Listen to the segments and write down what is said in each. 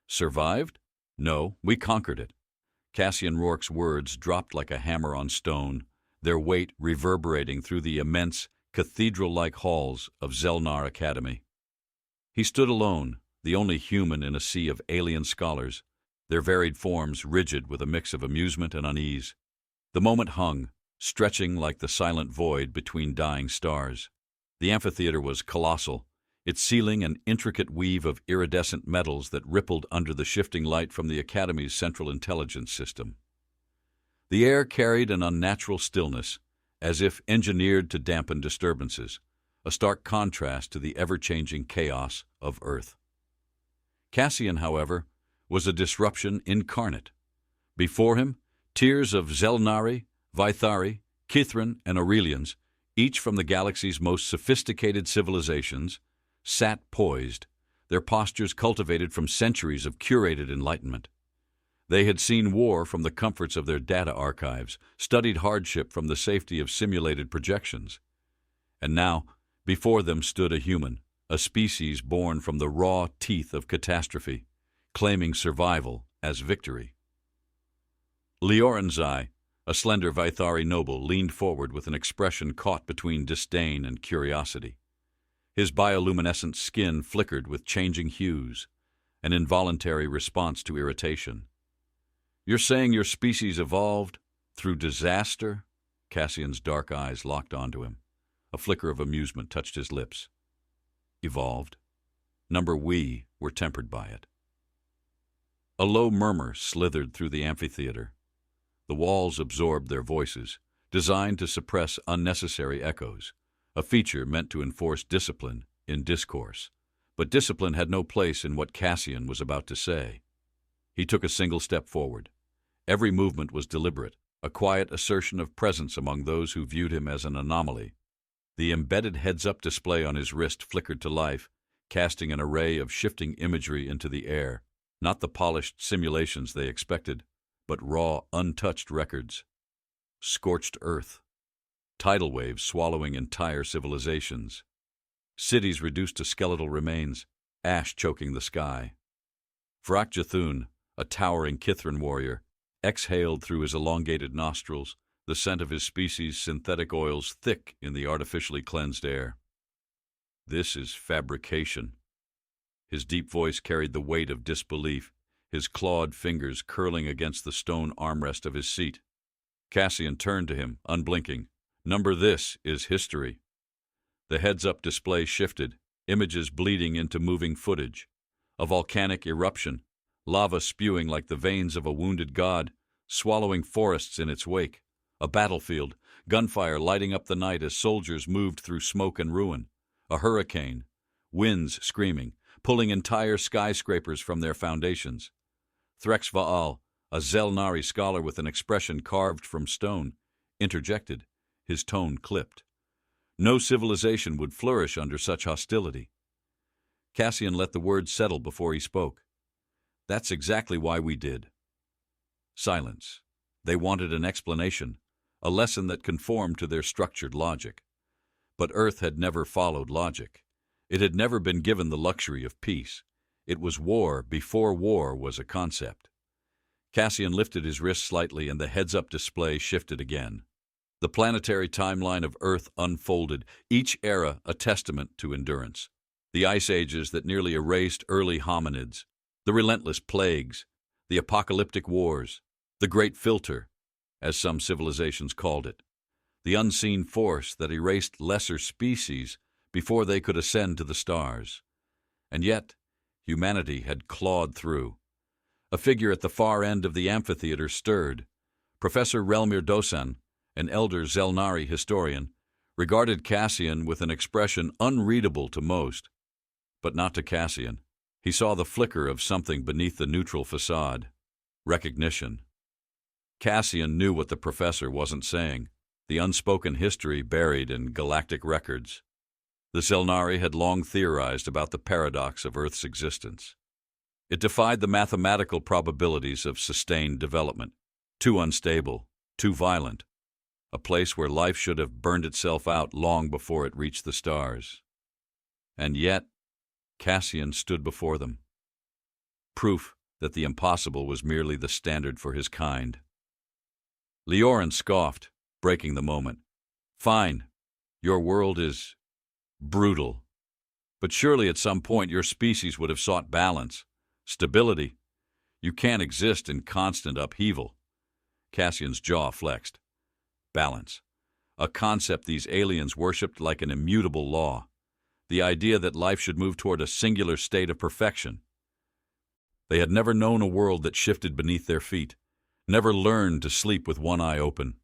Survived? No, we conquered it. Cassian Rourke's words dropped like a hammer on stone, their weight reverberating through the immense, cathedral-like halls of Xel'Naar Academy. He stood alone, the only human in a sea of alien scholars, their varied forms rigid with a mix of amusement and unease. The moment hung, stretching like the silent void between dying stars. The amphitheater was colossal, its ceiling an intricate weave of iridescent metals that rippled under the shifting light from the Academy's central intelligence system. The air carried an unnatural stillness, as if engineered to dampen disturbances, a stark contrast to the ever-changing chaos of Earth. Cassian, however, was a disruption incarnate. Before him, tiers of Xel'Nari, Vythari, Kithran, and Aurelians, each from the galaxy's most sophisticated civilizations, sat poised, their postures cultivated from centuries of curated enlightenment. They had seen war from the comforts of their data archives, studied hardship from the safety of simulated projections. And now, before them stood a human, a species born from the raw teeth of catastrophe, claiming survival as victory. Liorenzai, a slender Vythari noble, leaned forward with an expression caught between disdain and curiosity. His bioluminescent skin flickered with changing hues, an involuntary response to irritation. "You're saying your species evolved through disaster?" Cassian's dark eyes locked onto him. A flicker of amusement touched his lips. Evolved? We were tempered by it. A low murmur slithered through the amphitheater. The walls absorbed their voices, designed to suppress unnecessary echoes, a feature meant to enforce discipline in discourse. But discipline had no place in what Cassian was about to say. He took a single step forward. Every movement was deliberate, a quiet assertion of presence among those who viewed him as an anomaly. The embedded heads-up display on his wrist flickered to life, casting an array of shifting imagery into the air, not the polished simulations they expected, but raw, untouched records. Scorched earth. Tidal waves swallowing entire civilizations. Cities reduced to skeletal remains, ash choking the sky. Vrak Jathun, a towering Kithran warrior, exhaled through his elongated nostrils, the scent of his species' synthetic oils thick in the artificially cleansed air. "This is fabrication." His deep voice carried the weight of disbelief, his clawed fingers curling against the stone armrest of his seat. Cassian turned to him, unblinking. "This is history." The heads-up display shifted, images bleeding into moving footage. A volcanic eruption, lava spewing like the veins of a wounded god, swallowing forests in its wake. A battlefield, gunfire lighting up the night as soldiers moved through smoke and ruin. A hurricane, winds screaming, pulling entire skyscrapers from their foundations. Threx Vaal, a Xel'Nari scholar with an expression carved from stone, interjected, his tone clipped. No civilization would flourish under such hostility. Cassian let the words settle before he spoke. "That's exactly why we did." Silence. They wanted an explanation, a lesson that conformed to their structured logic. But Earth had never followed logic. It had never been given the luxury of peace. It was war before war was a concept. Cassian lifted his wrist slightly and the heads-up display shifted again. The planetary timeline of Earth unfolded, each era a testament to endurance. The ice ages that nearly erased early hominids, the relentless plagues, the apocalyptic wars, the Great Filter, as some civilizations called it, the unseen force that erased lesser species before they could ascend to the stars. And yet, humanity had clawed through. A figure at the far end of the amphitheater stirred. Professor Relmir Dosan, an elder Xel'Nari historian, regarded Cassian with an expression unreadable to most. But not to Cassian. He saw the flicker of something beneath the neutral facade. Recognition. Cassian knew what the professor wasn't saying, the unspoken history buried in galactic records. The Xel'Nari had long theorized about the paradox of Earth's existence. It defied the mathematical probabilities of sustained development. Too unstable, too violent. A place where life should have burned itself out long before it reached the stars. And yet, Cassian stood before them. Proof that the impossible was merely the standard for his kind. Leorin scoffed, breaking the moment. Fine, your world is brutal. But surely at some point your species would have sought balance, stability. You can't exist in constant upheaval. Cassian's jaw flexed. Balance. A concept these aliens worshipped like an immutable law. The idea that life should move toward a singular state of perfection. They had never known a world that shifted beneath their feet, never learned to sleep with one eye open.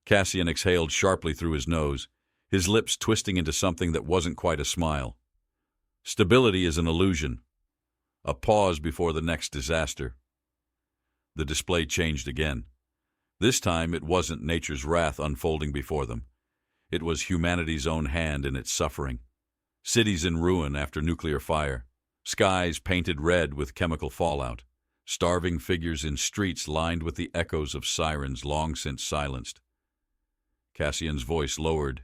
Cassian exhaled sharply through his nose, his lips twisting into something that wasn't quite a smile. Stability is an illusion, a pause before the next disaster. The display changed again. This time it wasn't nature's wrath unfolding before them. It was humanity's own hand in its suffering. Cities in ruin after nuclear fire, skies painted red with chemical fallout, starving figures in streets lined with the echoes of sirens long since silenced. Cassian's voice lowered,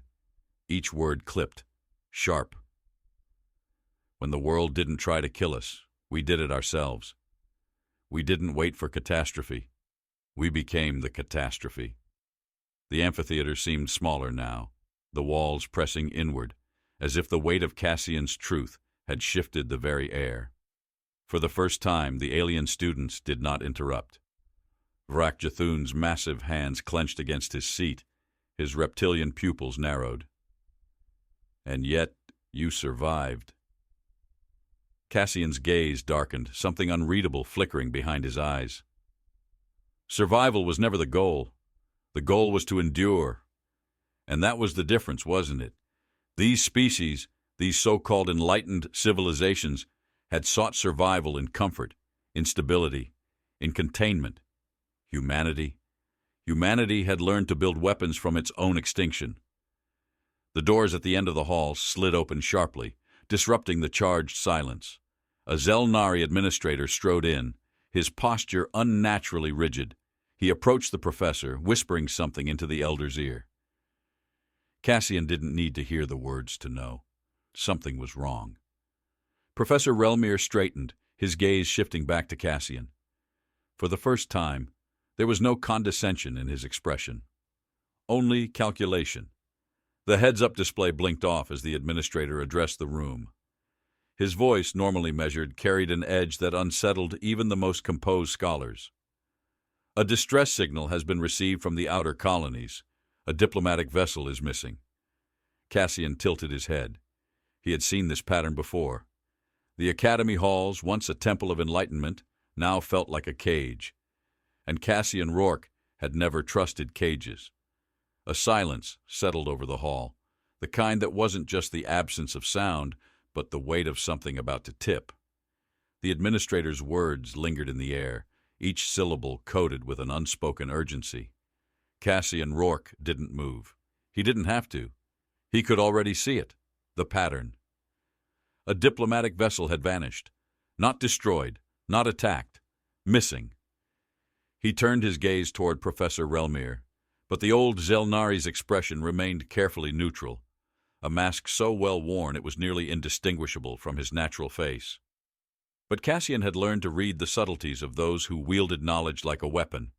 each word clipped, sharp. When the world didn't try to kill us, we did it ourselves. We didn't wait for catastrophe. We became the catastrophe. The amphitheater seemed smaller now, the walls pressing inward, as if the weight of Cassian's truth had shifted the very air. For the first time, the alien students did not interrupt. Vrak-Jathun's massive hands clenched against his seat, his reptilian pupils narrowed. And yet, you survived. Cassian's gaze darkened, something unreadable flickering behind his eyes. Survival was never the goal. The goal was to endure. And that was the difference, wasn't it? These species, these so-called enlightened civilizations, had sought survival in comfort, in stability, in containment. Humanity had learned to build weapons from its own extinction. The doors at the end of the hall slid open sharply, disrupting the charged silence. A Xel'Naar administrator strode in, his posture unnaturally rigid. He approached the professor, whispering something into the elder's ear. Cassian didn't need to hear the words to know. Something was wrong. Professor Relmir straightened, his gaze shifting back to Cassian. For the first time, there was no condescension in his expression. Only calculation. The heads-up display blinked off as the administrator addressed the room. His voice, normally measured, carried an edge that unsettled even the most composed scholars. A distress signal has been received from the outer colonies. A diplomatic vessel is missing. Cassian tilted his head. He had seen this pattern before. The academy halls, once a temple of enlightenment, now felt like a cage. And Cassian Rourke had never trusted cages. A silence settled over the hall, the kind that wasn't just the absence of sound, but the weight of something about to tip. The administrator's words lingered in the air, each syllable coated with an unspoken urgency. Cassian Rourke didn't move. He didn't have to. He could already see it, the pattern. A diplomatic vessel had vanished, not destroyed, not attacked, missing. He turned his gaze toward Professor Relmir, but the old Xel'Naari's expression remained carefully neutral, a mask so well worn it was nearly indistinguishable from his natural face. But Cassian had learned to read the subtleties of those who wielded knowledge like a weapon.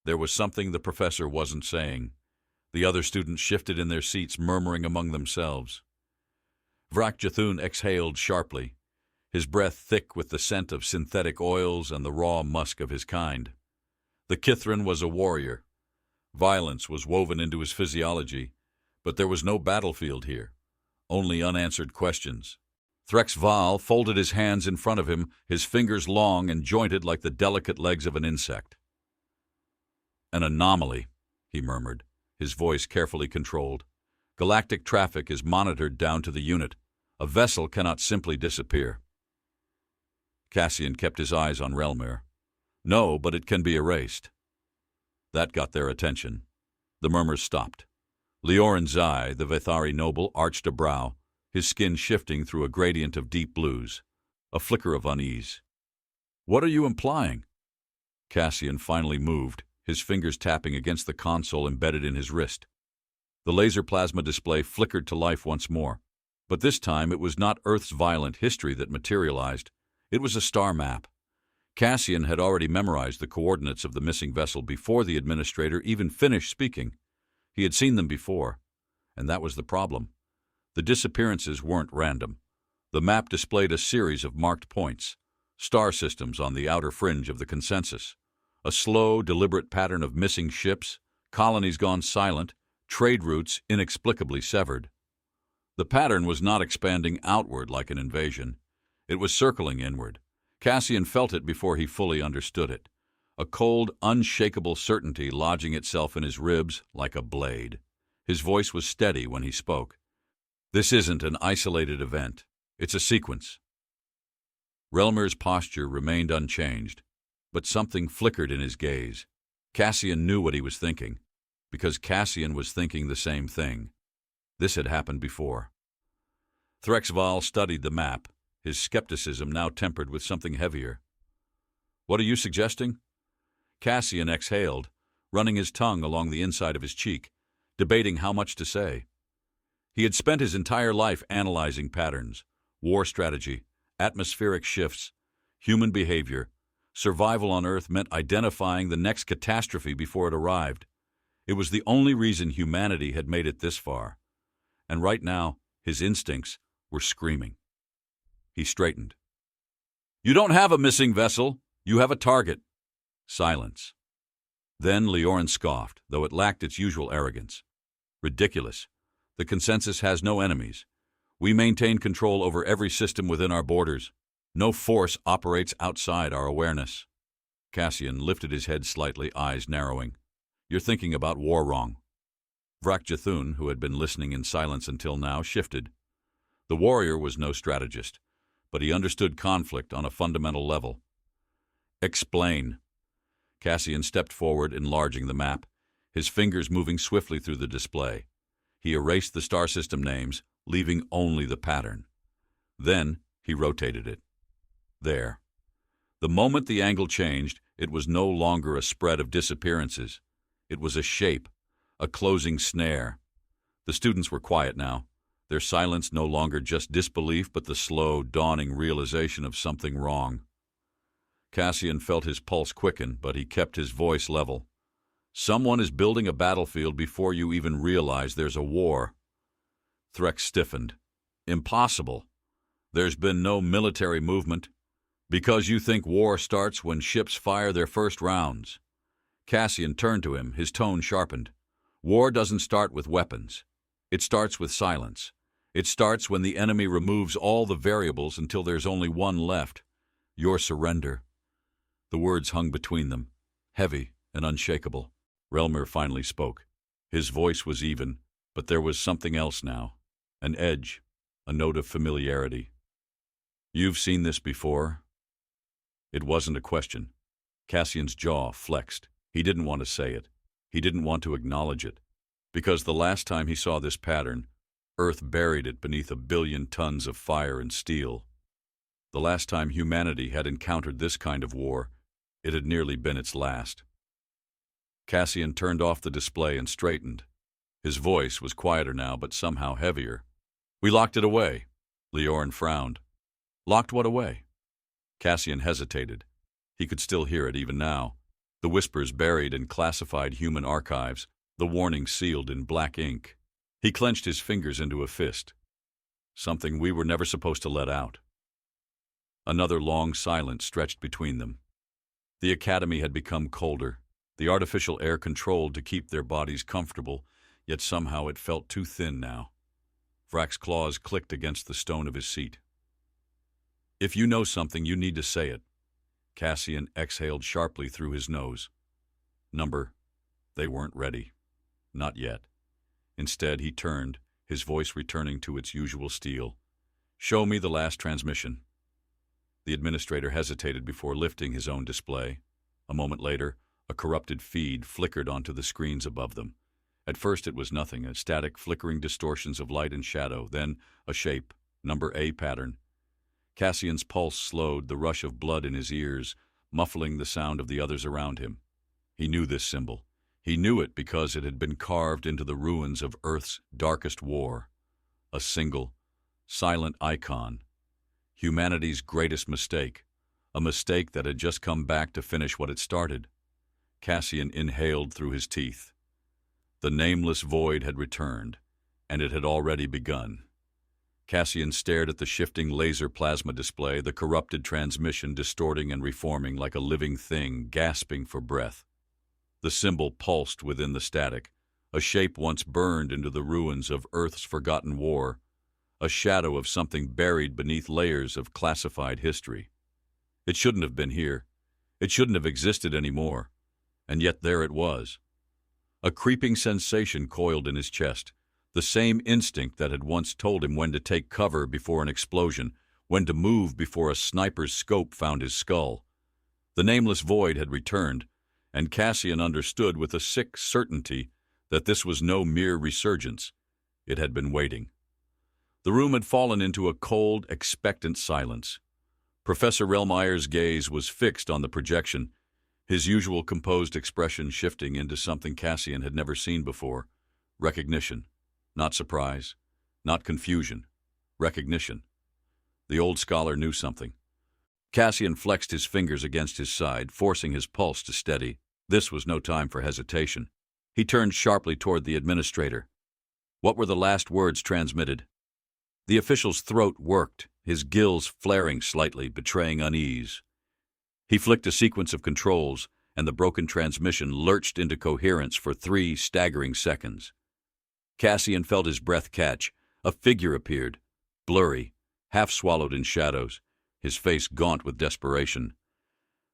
There was something the professor wasn't saying. The other students shifted in their seats, murmuring among themselves. Vrak-Jathun exhaled sharply, his breath thick with the scent of synthetic oils and the raw musk of his kind. The Kithran was a warrior. Violence was woven into his physiology, but there was no battlefield here, only unanswered questions. Threx Val folded his hands in front of him, his fingers long and jointed like the delicate legs of an insect. An anomaly, he murmured, his voice carefully controlled. Galactic traffic is monitored down to the unit. A vessel cannot simply disappear. Cassian kept his eyes on Relmir. No, but it can be erased. That got their attention. The murmurs stopped. Leorin Zai, the Vethari noble, arched a brow, his skin shifting through a gradient of deep blues, a flicker of unease. What are you implying? Cassian finally moved, his fingers tapping against the console embedded in his wrist. The laser plasma display flickered to life once more, but this time it was not Earth's violent history that materialized. It was a star map. Cassian had already memorized the coordinates of the missing vessel before the administrator even finished speaking. He had seen them before, and that was the problem. The disappearances weren't random. The map displayed a series of marked points, star systems on the outer fringe of the consensus, a slow, deliberate pattern of missing ships, colonies gone silent, trade routes inexplicably severed. The pattern was not expanding outward like an invasion. It was circling inward. Cassian felt it before he fully understood it, a cold, unshakable certainty lodging itself in his ribs like a blade. His voice was steady when he spoke. This isn't an isolated event. It's a sequence. Relmer's posture remained unchanged, but something flickered in his gaze. Cassian knew what he was thinking, because Cassian was thinking the same thing. This had happened before. Threxval studied the map, his skepticism now tempered with something heavier. "What are you suggesting?" Cassian exhaled, running his tongue along the inside of his cheek, debating how much to say. He had spent his entire life analyzing patterns, war strategy, atmospheric shifts, human behavior. Survival on Earth meant identifying the next catastrophe before it arrived. It was the only reason humanity had made it this far. And right now, his instincts were screaming. He straightened. "You don't have a missing vessel. You have a target." Silence. Then Leorin scoffed, though it lacked its usual arrogance. "Ridiculous. The consensus has no enemies. We maintain control over every system within our borders. No force operates outside our awareness." Cassian lifted his head slightly, eyes narrowing. "You're thinking about war wrong." Vrakjathun, who had been listening in silence until now, shifted. The warrior was no strategist, but he understood conflict on a fundamental level. "Explain." Cassian stepped forward, enlarging the map, his fingers moving swiftly through the display. He erased the star system names, leaving only the pattern. Then he rotated it. There. The moment the angle changed, it was no longer a spread of disappearances. It was a shape, a closing snare. The students were quiet now, their silence no longer just disbelief but the slow, dawning realization of something wrong. Cassian felt his pulse quicken, but he kept his voice level. "Someone is building a battlefield before you even realize there's a war." Threx stiffened. "Impossible. There's been no military movement. Because you think war starts when ships fire their first rounds." Cassian turned to him, his tone sharpened. "War doesn't start with weapons. It starts with silence. It starts when the enemy removes all the variables until there's only one left: your surrender." The words hung between them, heavy and unshakable. Relmer finally spoke. His voice was even, but there was something else now, an edge, a note of familiarity. "You've seen this before?" It wasn't a question. Cassian's jaw flexed. He didn't want to say it. He didn't want to acknowledge it. Because the last time he saw this pattern, Earth buried it beneath 1 billion tons of fire and steel. The last time humanity had encountered this kind of war, it had nearly been its last. Cassian turned off the display and straightened. His voice was quieter now, but somehow heavier. "We locked it away." Leorin frowned. "Locked what away?" Cassian hesitated. He could still hear it even now. The whispers buried in classified human archives, the warning sealed in black ink. He clenched his fingers into a fist. "Something we were never supposed to let out." Another long silence stretched between them. The academy had become colder, the artificial air controlled to keep their bodies comfortable, yet somehow it felt too thin now. Vrak's claws clicked against the stone of his seat. "If you know something, you need to say it." Cassian exhaled sharply through his nose. They weren't ready. Not yet. Instead, he turned, his voice returning to its usual steel. "Show me the last transmission." The administrator hesitated before lifting his own display. A moment later, a corrupted feed flickered onto the screens above them. At first it was nothing, a static, flickering distortions of light and shadow, then a shape, number A pattern. Cassian's pulse slowed, the rush of blood in his ears, muffling the sound of the others around him. He knew this symbol. He knew it because it had been carved into the ruins of Earth's darkest war. A single, silent icon. Humanity's greatest mistake. a mistake that had just come back to finish what it started. Cassian inhaled through his teeth. The nameless void had returned, and it had already begun. Cassian stared at the shifting laser plasma display, the corrupted transmission distorting and reforming like a living thing, gasping for breath. The symbol pulsed within the static, a shape once burned into the ruins of Earth's forgotten war, a shadow of something buried beneath layers of classified history. It shouldn't have been here. It shouldn't have existed anymore. And yet there it was. A creeping sensation coiled in his chest, the same instinct that had once told him when to take cover before an explosion, when to move before a sniper's scope found his skull. The nameless void had returned, and Cassian understood with a sick certainty that this was no mere resurgence. It had been waiting. The room had fallen into a cold, expectant silence. Professor Relmeyer's gaze was fixed on the projection, his usual composed expression shifting into something Cassian had never seen before. Recognition. Not surprise. Not confusion. Recognition. The old scholar knew something. Cassian flexed his fingers against his side, forcing his pulse to steady. This was no time for hesitation. He turned sharply toward the administrator. What were the last words transmitted? The official's throat worked, his gills flaring slightly, betraying unease. He flicked a sequence of controls, and the broken transmission lurched into coherence for 3 staggering seconds. Cassian felt his breath catch. A figure appeared, blurry, half swallowed in shadows, his face gaunt with desperation.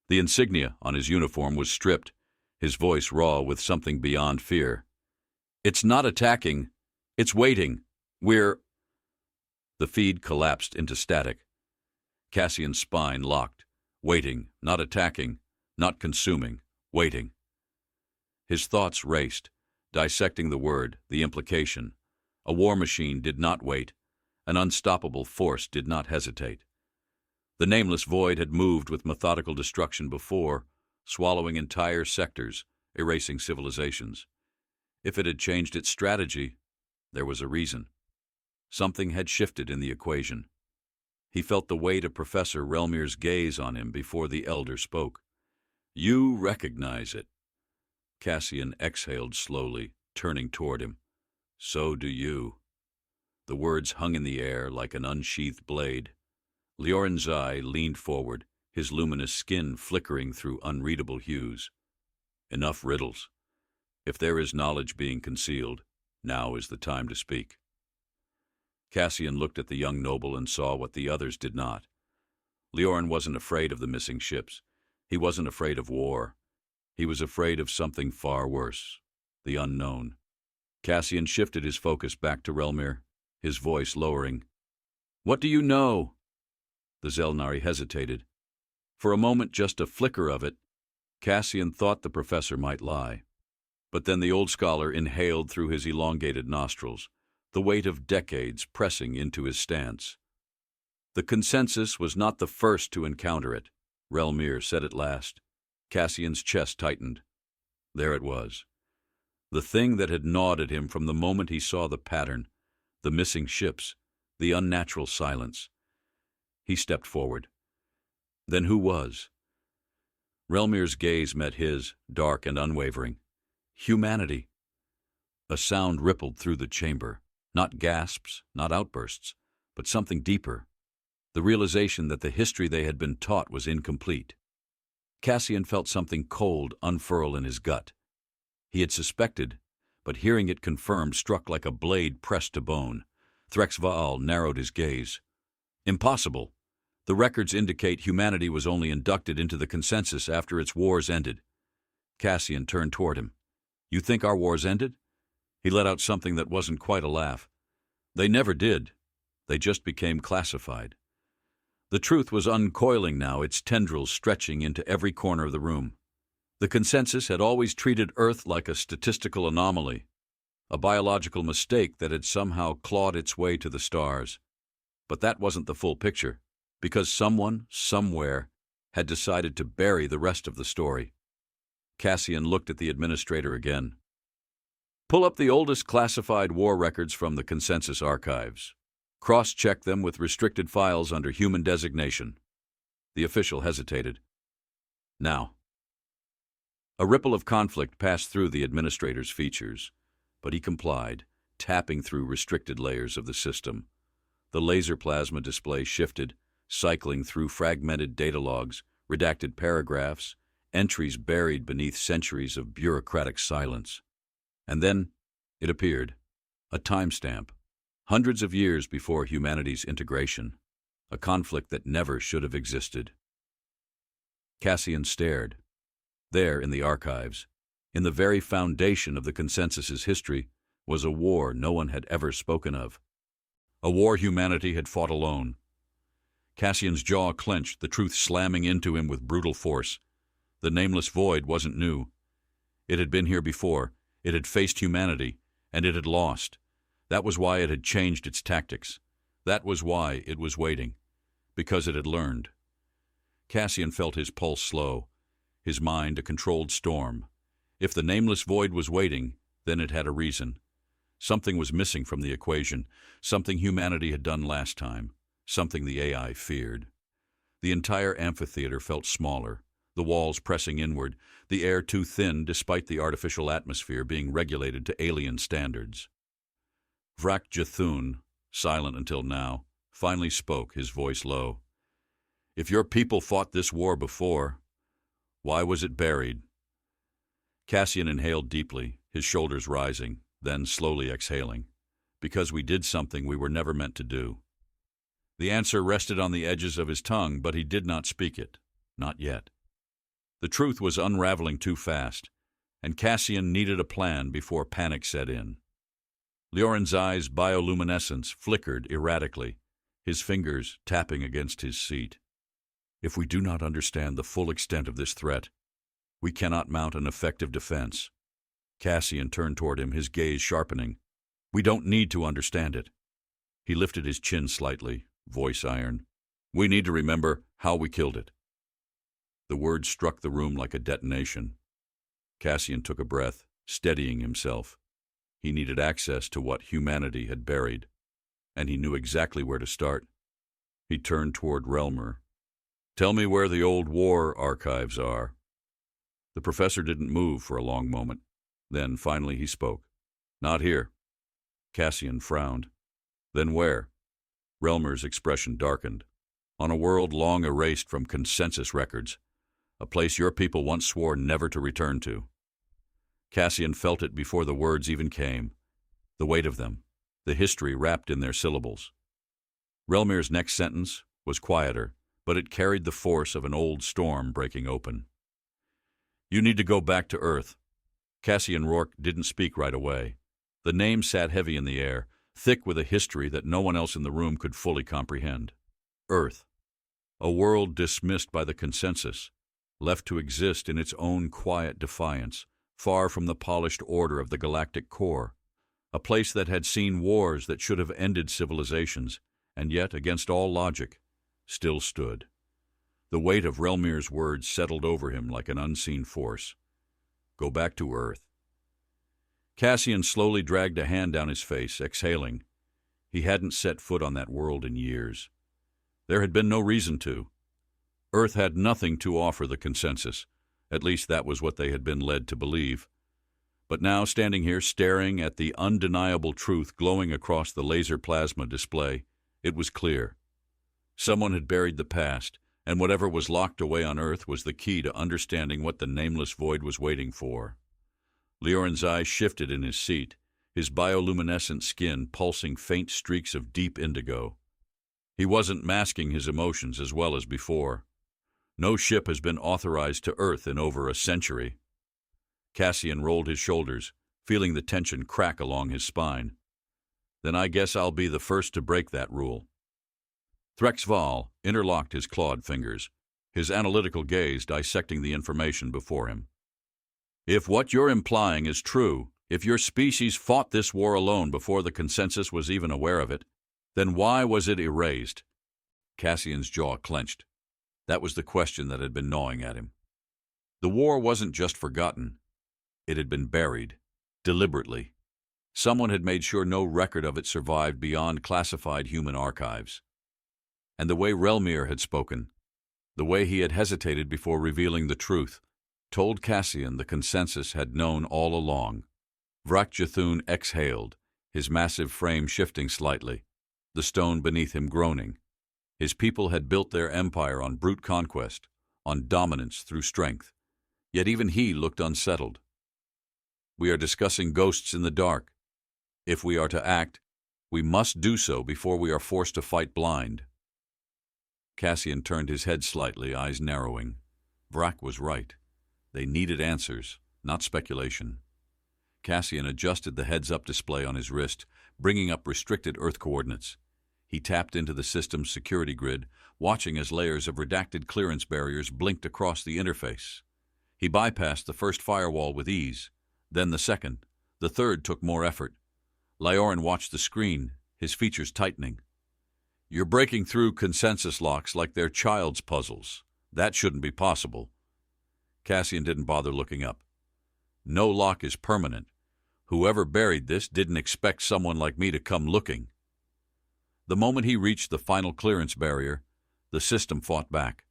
The insignia on his uniform was stripped, his voice raw with something beyond fear. "It's not attacking. It's waiting. We're—" The feed collapsed into static. Cassian's spine locked. Waiting, not attacking, not consuming, waiting. His thoughts raced, dissecting the word, the implication. A war machine did not wait. An unstoppable force did not hesitate. The nameless void had moved with methodical destruction before, swallowing entire sectors, erasing civilizations. If it had changed its strategy, there was a reason. Something had shifted in the equation. He felt the weight of Professor Relmeyer's gaze on him before the elder spoke. "You recognize it." Cassian exhaled slowly, turning toward him. "So do you." The words hung in the air like an unsheathed blade. Lioran's eye leaned forward, his luminous skin flickering through unreadable hues. "Enough riddles. If there is knowledge being concealed, now is the time to speak." Cassian looked at the young noble and saw what the others did not. Lioran wasn't afraid of the missing ships. He wasn't afraid of war. He was afraid of something far worse, the unknown. Cassian shifted his focus back to Relmeyer, his voice lowering. "What do you know?" The Xel'Naar hesitated. For a moment, just a flicker of it, Cassian thought the professor might lie. But then the old scholar inhaled through his elongated nostrils, the weight of decades pressing into his stance. "The consensus was not the first to encounter it," Relmeyer said at last. Cassian's chest tightened. There it was. The thing that had gnawed at him from the moment he saw the pattern, the missing ships, the unnatural silence. He stepped forward. Then who was? Relmeyer's gaze met his, dark and unwavering. Humanity. A sound rippled through the chamber. Not gasps, not outbursts, but something deeper. The realization that the history they had been taught was incomplete. Cassian felt something cold unfurl in his gut. He had suspected, but hearing it confirmed struck like a blade pressed to bone. Threxvaal narrowed his gaze. Impossible. The records indicate humanity was only inducted into the consensus after its wars ended. Cassian turned toward him. "You think our wars ended?" He let out something that wasn't quite a laugh. "They never did. They just became classified." The truth was uncoiling now, its tendrils stretching into every corner of the room. The consensus had always treated Earth like a statistical anomaly, a biological mistake that had somehow clawed its way to the stars. But that wasn't the full picture, because someone, somewhere, had decided to bury the rest of the story. Cassian looked at the administrator again. "Pull up the oldest classified war records from the consensus archives. Cross-check them with restricted files under human designation." The official hesitated. Now. A ripple of conflict passed through the administrator's features, but he complied, tapping through restricted layers of the system. The laser plasma display shifted, cycling through fragmented data logs, redacted paragraphs, entries buried beneath centuries of bureaucratic silence. And then it appeared, a timestamp, hundreds of years before humanity's integration, a conflict that never should have existed. Cassian stared. There, in the archives, in the very foundation of the consensus's history, was a war no one had ever spoken of. A war humanity had fought alone. Cassian's jaw clenched, the truth slamming into him with brutal force. The nameless void wasn't new. It had been here before. It had faced humanity, and it had lost. That was why it had changed its tactics. That was why it was waiting. Because it had learned. Cassian felt his pulse slow, his mind a controlled storm. If the nameless void was waiting, then it had a reason. Something was missing from the equation, something humanity had done last time, something the AI feared. The entire amphitheater felt smaller, the walls pressing inward, the air too thin despite the artificial atmosphere being regulated to alien standards. Vrak Jathun, silent until now, finally spoke, his voice low. If your people fought this war before, why was it buried? Cassian inhaled deeply, his shoulders rising, then slowly exhaling. Because we did something we were never meant to do. The answer rested on the edges of his tongue, but he did not speak it. Not yet. The truth was unraveling too fast, and Cassian needed a plan before panic set in. Lioranzai's bioluminescence flickered erratically, his fingers tapping against his seat. If we do not understand the full extent of this threat, we cannot mount an effective defense. Cassian turned toward him, his gaze sharpening. We don't need to understand it. He lifted his chin slightly, voice iron. We need to remember how we killed it. The words struck the room like a detonation. Cassian took a breath, steadying himself. He needed access to what humanity had buried, and he knew exactly where to start. He turned toward Relmer. Tell me where the old war archives are. The professor didn't move for a long moment. Then, finally, he spoke. Not here. Cassian frowned. Then where? Relmer's expression darkened. On a world long erased from consensus records. A place your people once swore never to return to. Cassian felt it before the words even came. The weight of them. The history wrapped in their syllables. Relmer's next sentence was quieter, but it carried the force of an old storm breaking open. You need to go back to Earth. Cassian Rourke didn't speak right away. The name sat heavy in the air, thick with a history that no one else in the room could fully comprehend. Earth. A world dismissed by the consensus, left to exist in its own quiet defiance, far from the polished order of the galactic core. A place that had seen wars that should have ended civilizations, and yet, against all logic, still stood. The weight of Relmer's words settled over him like an unseen force. Go back to Earth. Cassian slowly dragged a hand down his face, exhaling. He hadn't set foot on that world in years. There had been no reason to. Earth had nothing to offer the consensus. At least that was what they had been led to believe. But now, standing here staring at the undeniable truth glowing across the laser plasma display, it was clear. Someone had buried the past, and whatever was locked away on Earth was the key to understanding what the nameless void was waiting for. Lioranzai shifted in his seat, his bioluminescent skin pulsing faint streaks of deep indigo. He wasn't masking his emotions as well as before. No ship has been authorized to Earth in over a century. Cassian rolled his shoulders, feeling the tension crack along his spine. Then I guess I'll be the first to break that rule. Threxval interlocked his clawed fingers, his analytical gaze dissecting the information before him. If what you're implying is true, if your species fought this war alone before the consensus was even aware of it, then why was it erased? Cassian's jaw clenched. That was the question that had been gnawing at him. The war wasn't just forgotten. It had been buried, deliberately. Someone had made sure no record of it survived beyond classified human archives. And the way Relmer had spoken, The way he had hesitated before revealing the truth told Cassian the consensus had known all along. Vrak Jethun exhaled, his massive frame shifting slightly, the stone beneath him groaning. His people had built their empire on brute conquest, on dominance through strength. Yet even he looked unsettled. We are discussing ghosts in the dark. If we are to act, we must do so before we are forced to fight blind. Cassian turned his head slightly, eyes narrowing. Vrak was right. They needed answers, not speculation. Cassian adjusted the heads-up display on his wrist, bringing up restricted Earth coordinates. He tapped into the system's security grid, watching as layers of redacted clearance barriers blinked across the interface. He bypassed the first firewall with ease, then the second. The third took more effort. Lioran watched the screen, his features tightening. "You're breaking through consensus locks like they're child's puzzles. That shouldn't be possible." Cassian didn't bother looking up. "No lock is permanent. Whoever buried this didn't expect someone like me to come looking." The moment he reached the final clearance barrier, the system fought back.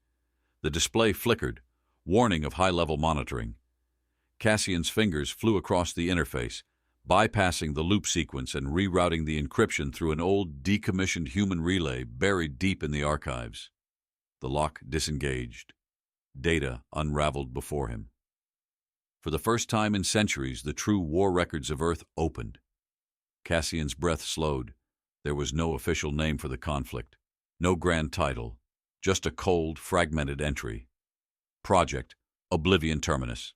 The display flickered, warning of high-level monitoring. Cassian's fingers flew across the interface, bypassing the loop sequence and rerouting the encryption through an old, decommissioned human relay buried deep in the archives. The lock disengaged. Data unraveled before him. For the first time in centuries, the true war records of Earth opened. Cassian's breath slowed. There was no official name for the conflict, no grand title, just a cold, fragmented entry. Project Oblivion Terminus.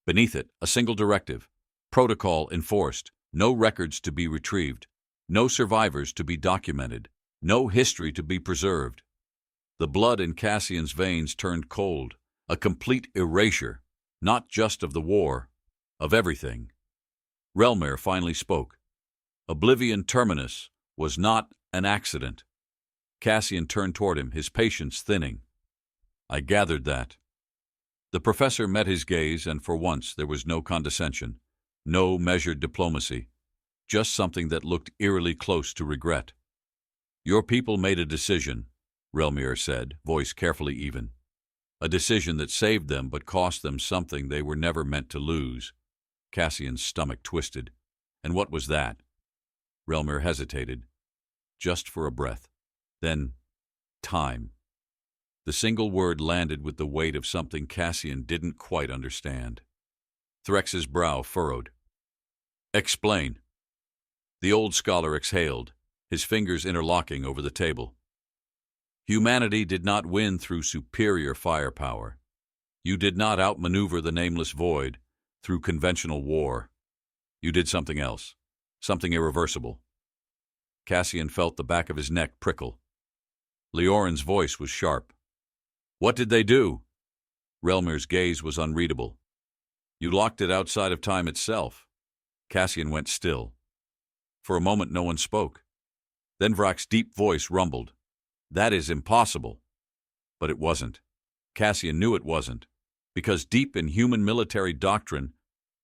Beneath it, a single directive. Protocol enforced. No records to be retrieved. No survivors to be documented. No history to be preserved. The blood in Cassian's veins turned cold. A complete erasure, not just of the war, of everything. Xel'Naar finally spoke. Oblivion Terminus was not an accident. Cassian turned toward him, his patience thinning. "I gathered that." The professor met his gaze, and for once there was no condescension, no measured diplomacy, just something that looked eerily close to regret. "Your people made a decision," Xel'Naar said, voice carefully even. "A decision that saved them but cost them something they were never meant to lose." Cassian's stomach twisted. "And what was that?" Xel'Naar hesitated, just for a breath. Then, time. The single word landed with the weight of something Cassian didn't quite understand. Threx's brow furrowed. "Explain." The old scholar exhaled, his fingers interlocking over the table. "Humanity did not win through superior firepower. You did not outmaneuver the nameless void through conventional war. You did something else, something irreversible." Cassian felt the back of his neck prickle. Lioran's voice was sharp. "What did they do?" Xel'Naar's gaze was unreadable. "You locked it outside of time itself." Cassian went still. For a moment no one spoke. Then Vrak's deep voice rumbled. "That is impossible." But it wasn't. Cassian knew it wasn't, because deep in human military doctrine,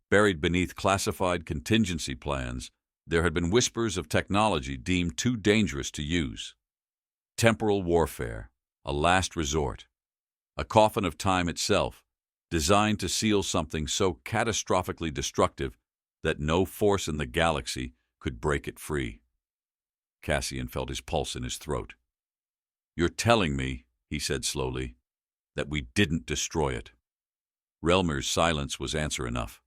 buried beneath classified contingency plans, there had been whispers of technology deemed too dangerous to use. Temporal warfare, a last resort, a coffin of time itself, designed to seal something so catastrophically destructive that no force in the galaxy could break it free. Cassian felt his pulse in his throat. "You're telling me," he said slowly, "that we didn't destroy it." Xel'Naar's silence was answer enough.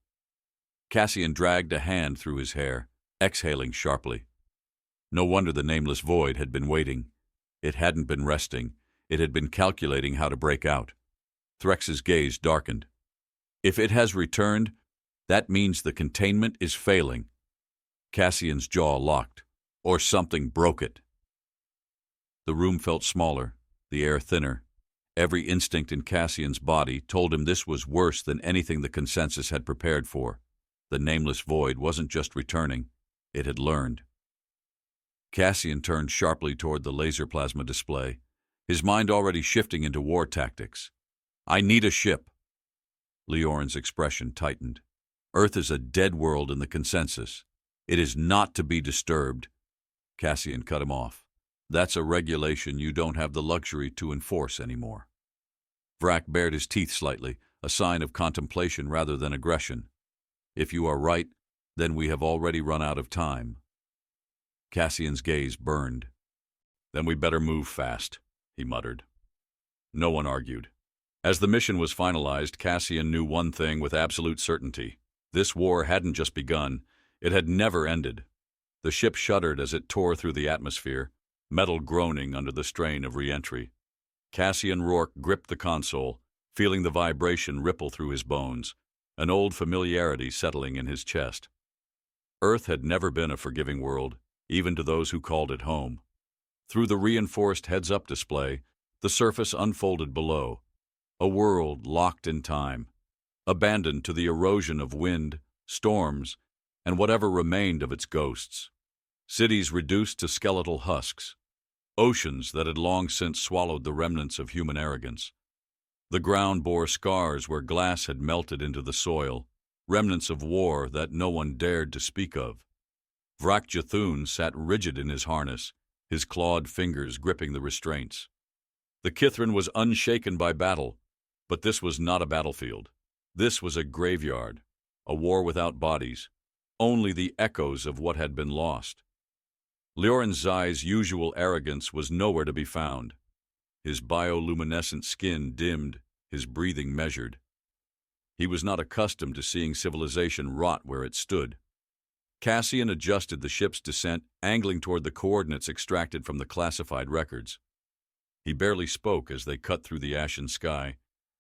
Cassian dragged a hand through his hair, exhaling sharply. No wonder the nameless void had been waiting. It hadn't been resting. It had been calculating how to break out. Threx's gaze darkened. "If it has returned, that means the containment is failing." Cassian's jaw locked. "Or something broke it." The room felt smaller, the air thinner. Every instinct in Cassian's body told him this was worse than anything the consensus had prepared for. The nameless void wasn't just returning, it had learned. Cassian turned sharply toward the laser plasma display, his mind already shifting into war tactics. "I need a ship." Lioran's expression tightened. "Earth is a dead world in the consensus. It is not to be disturbed." Cassian cut him off. "That's a regulation you don't have the luxury to enforce anymore." Vrak bared his teeth slightly, a sign of contemplation rather than aggression. If you are right, then we have already run out of time. Cassian's gaze burned. Then we better move fast, he muttered. No one argued. As the mission was finalized, Cassian knew one thing with absolute certainty. This war hadn't just begun, it had never ended. The ship shuddered as it tore through the atmosphere, metal groaning under the strain of re-entry. Cassian Rourke gripped the console, feeling the vibration ripple through his bones, an old familiarity settling in his chest. Earth had never been a forgiving world, even to those who called it home. Through the reinforced heads-up display, the surface unfolded below, a world locked in time, abandoned to the erosion of wind, storms, and whatever remained of its ghosts. Cities reduced to skeletal husks, oceans that had long since swallowed the remnants of human arrogance. The ground bore scars where glass had melted into the soil, remnants of war that no one dared to speak of. Vrak Jathun sat rigid in his harness, his clawed fingers gripping the restraints. The Kithrin was unshaken by battle, but this was not a battlefield. This was a graveyard, a war without bodies, only the echoes of what had been lost. Lioran Zai's usual arrogance was nowhere to be found. His bioluminescent skin dimmed, his breathing measured. He was not accustomed to seeing civilization rot where it stood. Cassian adjusted the ship's descent, angling toward the coordinates extracted from the classified records. He barely spoke as they cut through the ashen sky,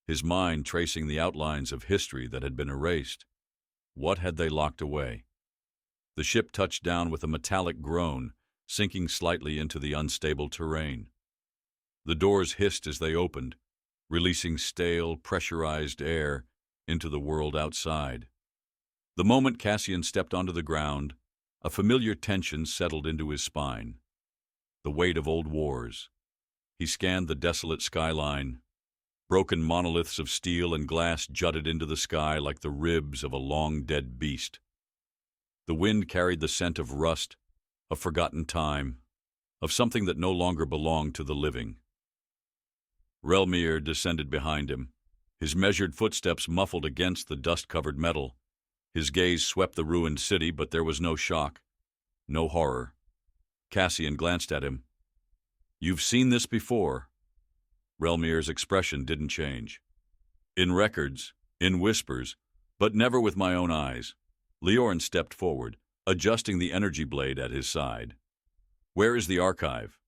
his mind tracing the outlines of history that had been erased. What had they locked away? The ship touched down with a metallic groan, sinking slightly into the unstable terrain. The doors hissed as they opened, releasing stale, pressurized air into the world outside. The moment Cassian stepped onto the ground, a familiar tension settled into his spine. The weight of old wars. He scanned the desolate skyline. Broken monoliths of steel and glass jutted into the sky like the ribs of a long-dead beast. The wind carried the scent of rust, of forgotten time, of something that no longer belonged to the living. Relmir descended behind him, his measured footsteps muffled against the dust-covered metal. His gaze swept the ruined city, but there was no shock, no horror. Cassian glanced at him. "You've seen this before." Relmir's expression didn't change. "In records, in whispers, but never with my own eyes." Lioran stepped forward, adjusting the energy blade at his side. "Where is the archive?"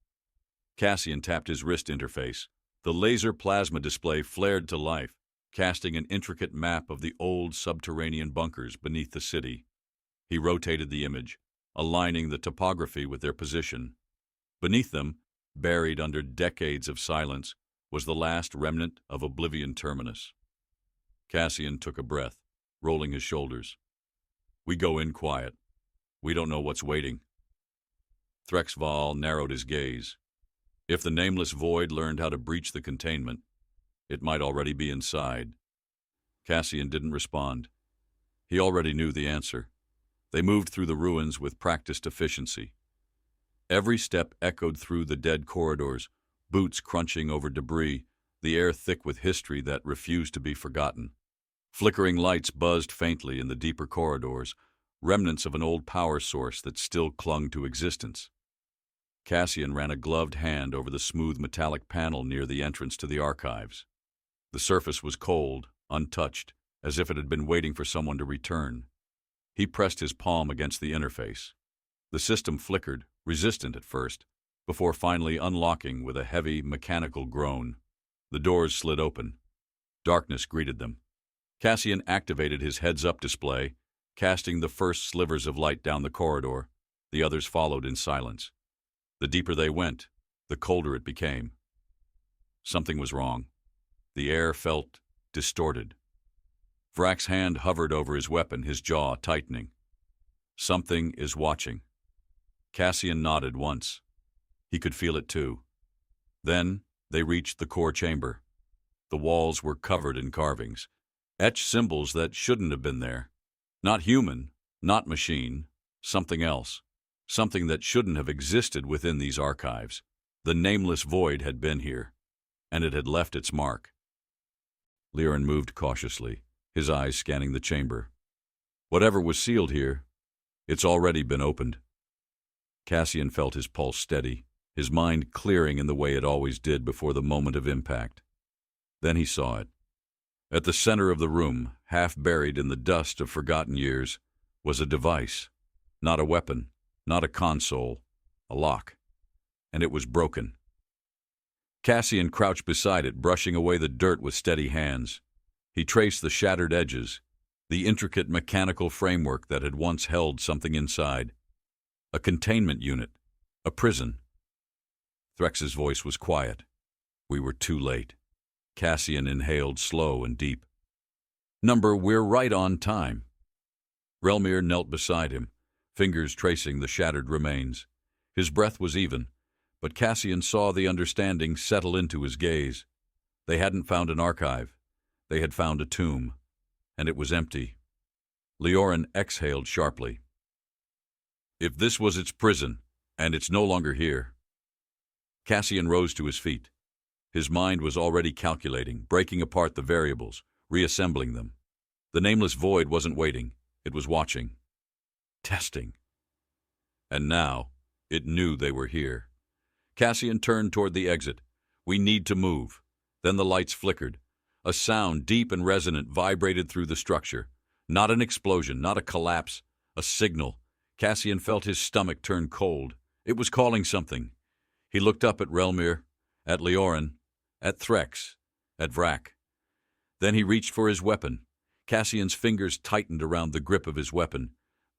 Cassian tapped his wrist interface. The laser plasma display flared to life, casting an intricate map of the old subterranean bunkers beneath the city. He rotated the image, aligning the topography with their position. Beneath them, buried under decades of silence, was the last remnant of Oblivion Terminus. Cassian took a breath, rolling his shoulders. "We go in quiet. We don't know what's waiting." Threxval narrowed his gaze. If the nameless void learned how to breach the containment, it might already be inside. Cassian didn't respond. He already knew the answer. They moved through the ruins with practiced efficiency. Every step echoed through the dead corridors, boots crunching over debris, the air thick with history that refused to be forgotten. Flickering lights buzzed faintly in the deeper corridors, remnants of an old power source that still clung to existence. Cassian ran a gloved hand over the smooth metallic panel near the entrance to the archives. The surface was cold, untouched, as if it had been waiting for someone to return. He pressed his palm against the interface. The system flickered, resistant at first, before finally unlocking with a heavy, mechanical groan. The doors slid open. Darkness greeted them. Cassian activated his heads-up display, casting the first slivers of light down the corridor. The others followed in silence. The deeper they went, the colder it became. Something was wrong. The air felt distorted. Vrak's hand hovered over his weapon, his jaw tightening. Something is watching. Cassian nodded once. He could feel it too. Then they reached the core chamber. The walls were covered in carvings, etched symbols that shouldn't have been there. Not human, not machine, something else. Something that shouldn't have existed within these archives. The nameless void had been here, and it had left its mark. Leorin moved cautiously, his eyes scanning the chamber. Whatever was sealed here, it's already been opened. Cassian felt his pulse steady, his mind clearing in the way it always did before the moment of impact. Then he saw it. At the center of the room, half buried in the dust of forgotten years, was a device. Not a weapon, not a console, a lock. And it was broken. Cassian crouched beside it, brushing away the dirt with steady hands. He traced the shattered edges, the intricate mechanical framework that had once held something inside. A containment unit, a prison. Threx's voice was quiet. We were too late. Cassian inhaled slow and deep. Number, we're right on time. Relmir knelt beside him, fingers tracing the shattered remains. His breath was even, but Cassian saw the understanding settle into his gaze. They hadn't found an archive. They had found a tomb, and it was empty. Leorin exhaled sharply. If this was its prison, and it's no longer here. Cassian rose to his feet. His mind was already calculating, breaking apart the variables, reassembling them. The nameless void wasn't waiting. It was watching. Testing. And now, it knew they were here. Cassian turned toward the exit. We need to move. Then the lights flickered. A sound, deep and resonant, vibrated through the structure. Not an explosion, not a collapse, a signal. Cassian felt his stomach turn cold. It was calling something. He looked up at Relmir, at Leorin, at Threx, at Vrak. Then he reached for his weapon. Cassian's fingers tightened around the grip of his weapon,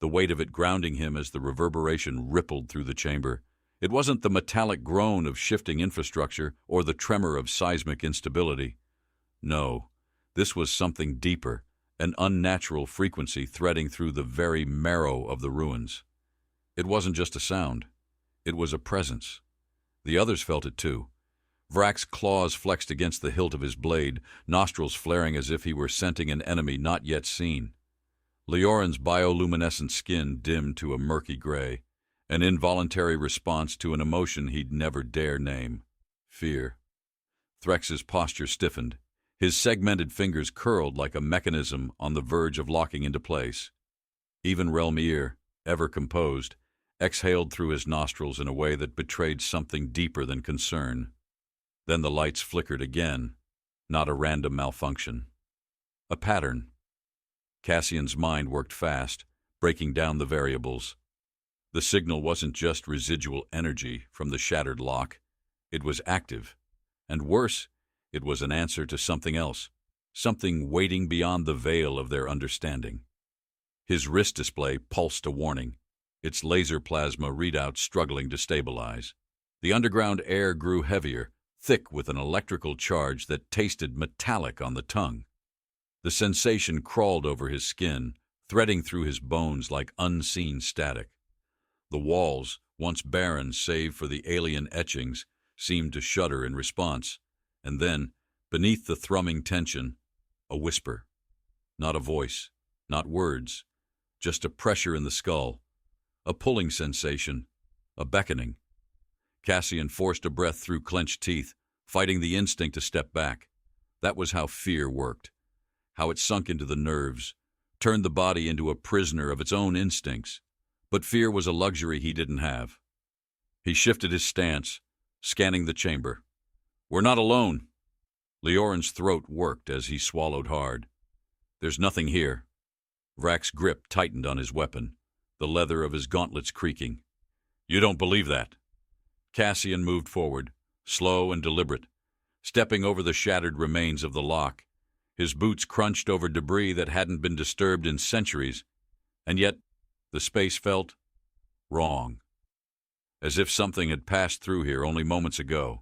the weight of it grounding him as the reverberation rippled through the chamber. It wasn't the metallic groan of shifting infrastructure or the tremor of seismic instability. No, this was something deeper, an unnatural frequency threading through the very marrow of the ruins. It wasn't just a sound. It was a presence. The others felt it too. Vrak's claws flexed against the hilt of his blade, nostrils flaring as if he were scenting an enemy not yet seen. Leorin's bioluminescent skin dimmed to a murky gray, an involuntary response to an emotion he'd never dare name. Fear. Threx's posture stiffened. His segmented fingers curled like a mechanism on the verge of locking into place. Even Relmir, ever composed, exhaled through his nostrils in a way that betrayed something deeper than concern. Then the lights flickered again, not a random malfunction. A pattern. Cassian's mind worked fast, breaking down the variables. The signal wasn't just residual energy from the shattered lock. It was active. And worse, it was an answer to something else, something waiting beyond the veil of their understanding. His wrist display pulsed a warning, its laser plasma readout struggling to stabilize. The underground air grew heavier, thick with an electrical charge that tasted metallic on the tongue. The sensation crawled over his skin, threading through his bones like unseen static. The walls, once barren save for the alien etchings, seemed to shudder in response. And then, beneath the thrumming tension, a whisper. Not a voice, not words, just a pressure in the skull, a pulling sensation, a beckoning. Cassian forced a breath through clenched teeth, fighting the instinct to step back. That was how fear worked, how it sunk into the nerves, turned the body into a prisoner of its own instincts. But fear was a luxury he didn't have. He shifted his stance, scanning the chamber. We're not alone. Leorin's throat worked as he swallowed hard. There's nothing here. Vrak's grip tightened on his weapon, the leather of his gauntlets creaking. You don't believe that. Cassian moved forward, slow and deliberate, stepping over the shattered remains of the lock. His boots crunched over debris that hadn't been disturbed in centuries, and yet the space felt wrong, as if something had passed through here only moments ago.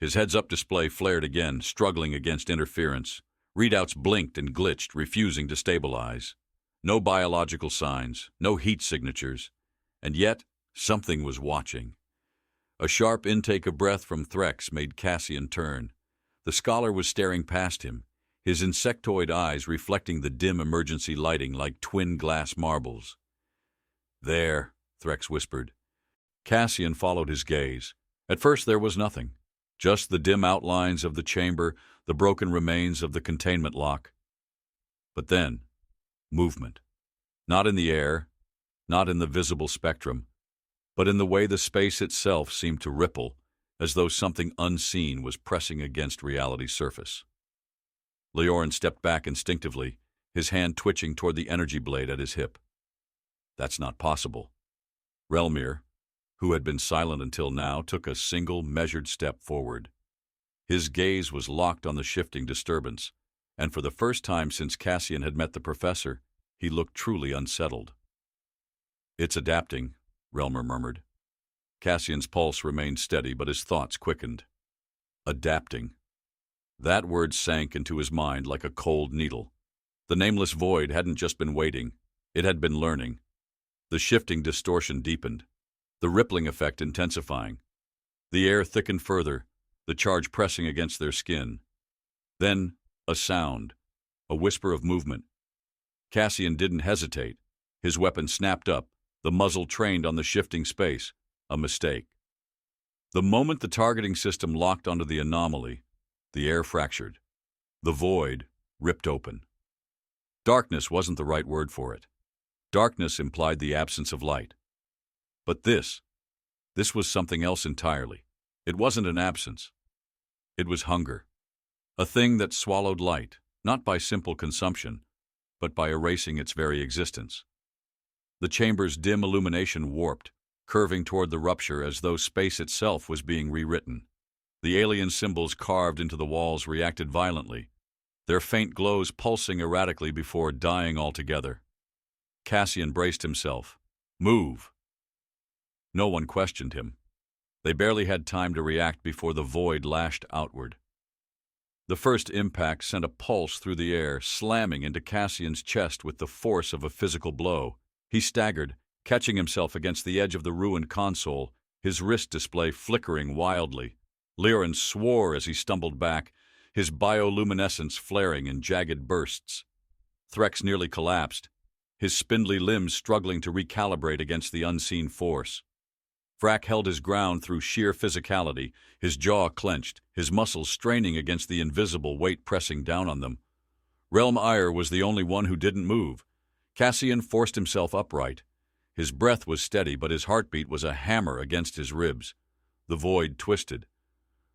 His heads-up display flared again, struggling against interference. Readouts blinked and glitched, refusing to stabilize. No biological signs, no heat signatures, and yet something was watching. A sharp intake of breath from Threx made Cassian turn. The scholar was staring past him, his insectoid eyes reflecting the dim emergency lighting like twin glass marbles. There, Threx whispered. Cassian followed his gaze. At first there was nothing. Just the dim outlines of the chamber, the broken remains of the containment lock. But then, movement. Not in the air, not in the visible spectrum, but in the way the space itself seemed to ripple, as though something unseen was pressing against reality's surface. Leorin stepped back instinctively, his hand twitching toward the energy blade at his hip. That's not possible. Relmir, who had been silent until now, took a single, measured step forward. His gaze was locked on the shifting disturbance, and for the first time since Cassian had met the professor, he looked truly unsettled. "It's adapting," Relmir murmured. Cassian's pulse remained steady, but his thoughts quickened. Adapting. That word sank into his mind like a cold needle. The nameless void hadn't just been waiting, it had been learning. The shifting distortion deepened, the rippling effect intensifying. The air thickened further, the charge pressing against their skin. Then, a sound, a whisper of movement. Cassian didn't hesitate. His weapon snapped up, the muzzle trained on the shifting space. A mistake. The moment the targeting system locked onto the anomaly, the air fractured. The void ripped open. Darkness wasn't the right word for it. Darkness implied the absence of light. But this was something else entirely. It wasn't an absence. It was hunger. A thing that swallowed light, not by simple consumption, but by erasing its very existence. The chamber's dim illumination warped, curving toward the rupture as though space itself was being rewritten. The alien symbols carved into the walls reacted violently, their faint glows pulsing erratically before dying altogether. Cassian braced himself. Move! No one questioned him. They barely had time to react before the void lashed outward. The first impact sent a pulse through the air, slamming into Cassian's chest with the force of a physical blow. He staggered, catching himself against the edge of the ruined console, his wrist display flickering wildly. Leorin swore as he stumbled back, his bioluminescence flaring in jagged bursts. Threx nearly collapsed, his spindly limbs struggling to recalibrate against the unseen force. Vrak held his ground through sheer physicality, his jaw clenched, his muscles straining against the invisible weight pressing down on them. Relmir was the only one who didn't move. Cassian forced himself upright. His breath was steady, but his heartbeat was a hammer against his ribs. The void twisted.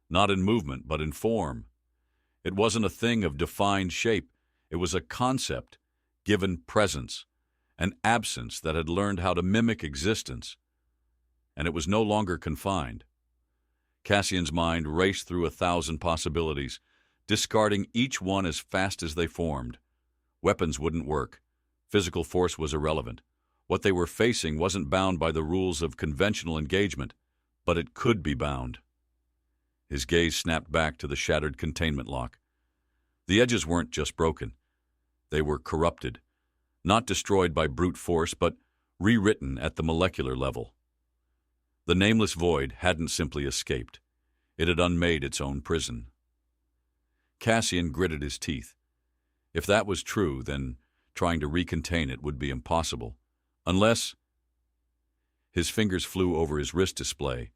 Not in movement, but in form. It wasn't a thing of defined shape. It was a concept, given presence, an absence that had learned how to mimic existence. And it was no longer confined. Cassian's mind raced through 1,000 possibilities, discarding each one as fast as they formed. Weapons wouldn't work. Physical force was irrelevant. What they were facing wasn't bound by the rules of conventional engagement, but it could be bound. His gaze snapped back to the shattered containment lock. The edges weren't just broken. They were corrupted, not destroyed by brute force, but rewritten at the molecular level. The nameless void hadn't simply escaped. It had unmade its own prison. Cassian gritted his teeth. If that was true, then trying to recontain it would be impossible. Unless... His fingers flew over his wrist display,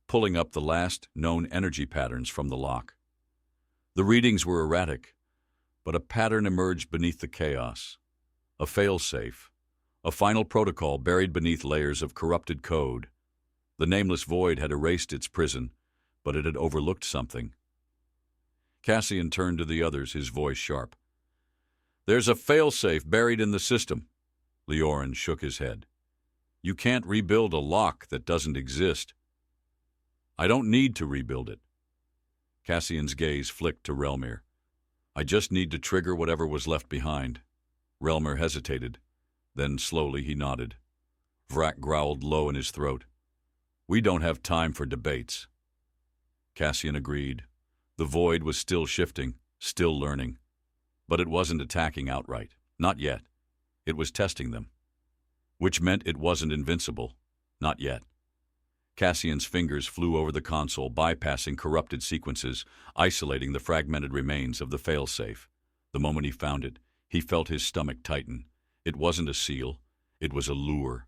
pulling up the last known energy patterns from the lock. The readings were erratic, but a pattern emerged beneath the chaos. A failsafe, a final protocol buried beneath layers of corrupted code. The nameless void had erased its prison, but it had overlooked something. Cassian turned to the others, his voice sharp. "There's a failsafe buried in the system." Leorin shook his head. "You can't rebuild a lock that doesn't exist." "I don't need to rebuild it." Cassian's gaze flicked to Relmir. "I just need to trigger whatever was left behind." Relmir hesitated. Then slowly he nodded. Vrak growled low in his throat. "We don't have time for debates." Cassian agreed. The void was still shifting, still learning. But it wasn't attacking outright. Not yet. It was testing them. Which meant it wasn't invincible. Not yet. Cassian's fingers flew over the console, bypassing corrupted sequences, isolating the fragmented remains of the failsafe. The moment he found it, he felt his stomach tighten. It wasn't a seal. It was a lure.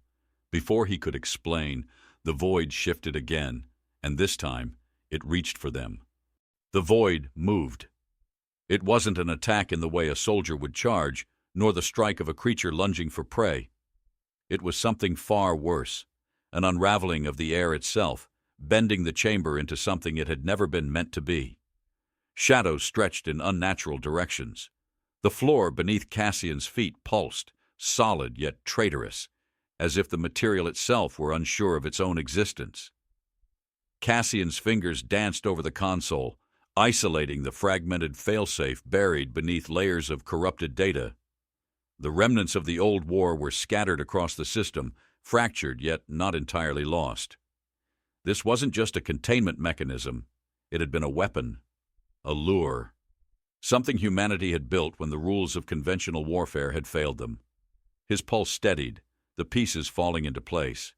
Before he could explain, the void shifted again, and this time it reached for them. The void moved. It wasn't an attack in the way a soldier would charge, nor the strike of a creature lunging for prey. It was something far worse, an unraveling of the air itself, bending the chamber into something it had never been meant to be. Shadows stretched in unnatural directions. The floor beneath Cassian's feet pulsed, solid yet traitorous, as if the material itself were unsure of its own existence. Cassian's fingers danced over the console, isolating the fragmented failsafe buried beneath layers of corrupted data. The remnants of the old war were scattered across the system, fractured yet not entirely lost. This wasn't just a containment mechanism. It had been a weapon, a lure, something humanity had built when the rules of conventional warfare had failed them. His pulse steadied, the pieces falling into place.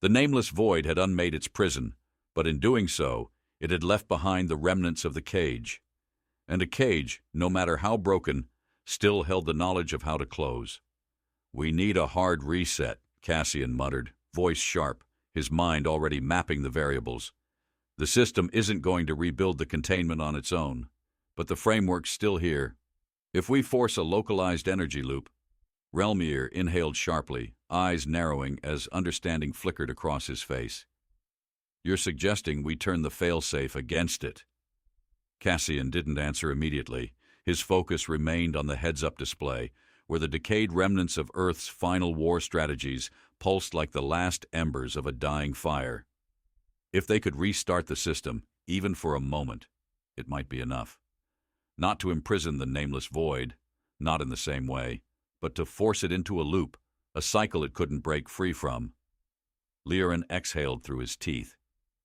The nameless void had unmade its prison, but in doing so, it had left behind the remnants of the cage. And a cage, no matter how broken, still held the knowledge of how to close. "We need a hard reset," Cassian muttered, voice sharp, his mind already mapping the variables. The system isn't going to rebuild the containment on its own, but the framework's still here. If we force a localized energy loop— Xel'Naar inhaled sharply, eyes narrowing as understanding flickered across his face. "You're suggesting we turn the failsafe against it?" Cassian didn't answer immediately. His focus remained on the heads-up display, where the decayed remnants of Earth's final war strategies pulsed like the last embers of a dying fire. If they could restart the system, even for a moment, it might be enough. Not to imprison the nameless void, not in the same way, but to force it into a loop, a cycle it couldn't break free from. Leorin exhaled through his teeth,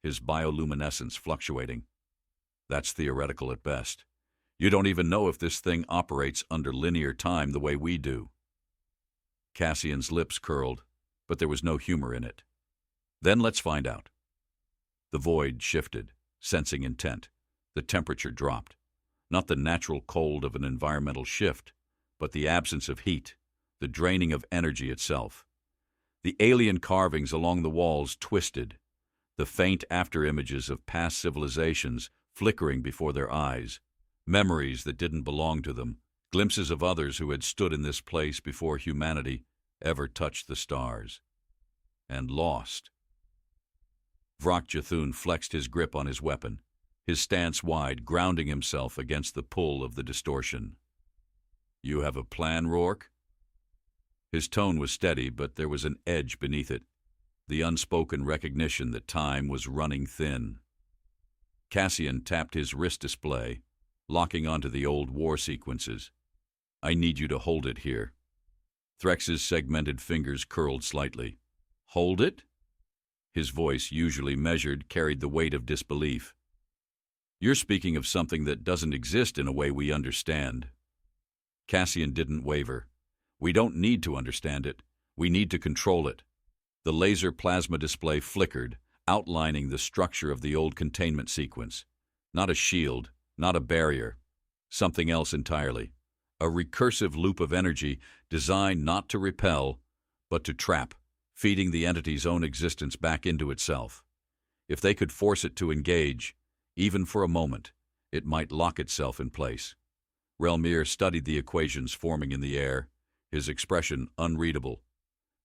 his bioluminescence fluctuating. "That's theoretical at best. You don't even know if this thing operates under linear time the way we do." Cassian's lips curled, but there was no humor in it. "Then let's find out." The void shifted, sensing intent. The temperature dropped. Not the natural cold of an environmental shift, but the absence of heat, the draining of energy itself. The alien carvings along the walls twisted, the faint after-images of past civilizations flickering before their eyes, memories that didn't belong to them, glimpses of others who had stood in this place before humanity ever touched the stars. And lost. Vrak Jathun flexed his grip on his weapon, his stance wide, grounding himself against the pull of the distortion. "You have a plan, Rourke?" His tone was steady, but there was an edge beneath it, the unspoken recognition that time was running thin. Cassian tapped his wrist display, locking onto the old war sequences. "I need you to hold it here." Threx's segmented fingers curled slightly. "Hold it?" His voice, usually measured, carried the weight of disbelief. "You're speaking of something that doesn't exist in a way we understand." Cassian didn't waver. "We don't need to understand it. We need to control it." The laser plasma display flickered, outlining the structure of the old containment sequence. Not a shield, not a barrier. Something else entirely. A recursive loop of energy designed not to repel, but to trap, feeding the entity's own existence back into itself. If they could force it to engage, even for a moment, it might lock itself in place. Xel'Naar studied the equations forming in the air, his expression unreadable.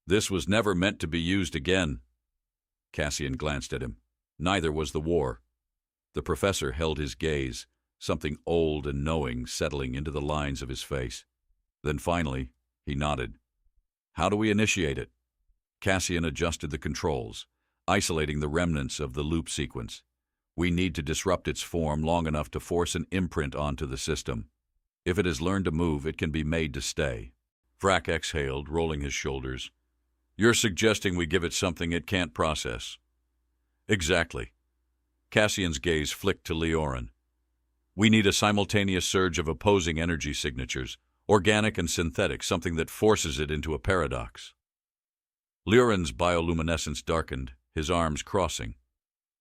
"This was never meant to be used again." Cassian glanced at him. Neither was the war. The professor held his gaze, something old and knowing settling into the lines of his face. Then finally, he nodded. "How do we initiate it?" Cassian adjusted the controls, isolating the remnants of the loop sequence. "We need to disrupt its form long enough to force an imprint onto the system. If it has learned to move, it can be made to stay." Vrak exhaled, rolling his shoulders. "You're suggesting we give it something it can't process?" "Exactly." Cassian's gaze flicked to Leorin. "We need a simultaneous surge of opposing energy signatures, organic and synthetic, something that forces it into a paradox." Leorin's bioluminescence darkened, his arms crossing.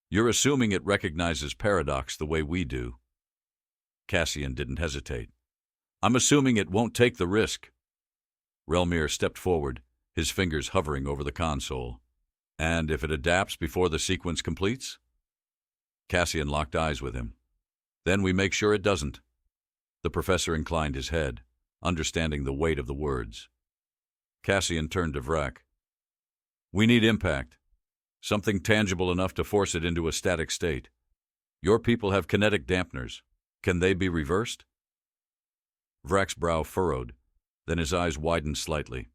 "You're assuming it recognizes paradox the way we do." Cassian didn't hesitate. "I'm assuming it won't take the risk." Xel'Naar stepped forward, his fingers hovering over the console. "And if it adapts before the sequence completes?" Cassian locked eyes with him. Then we make sure it doesn't. The professor inclined his head, understanding the weight of the words. Cassian turned to Vrak. We need impact. Something tangible enough to force it into a static state. Your people have kinetic dampeners. Can they be reversed? Vrak's brow furrowed, then his eyes widened slightly.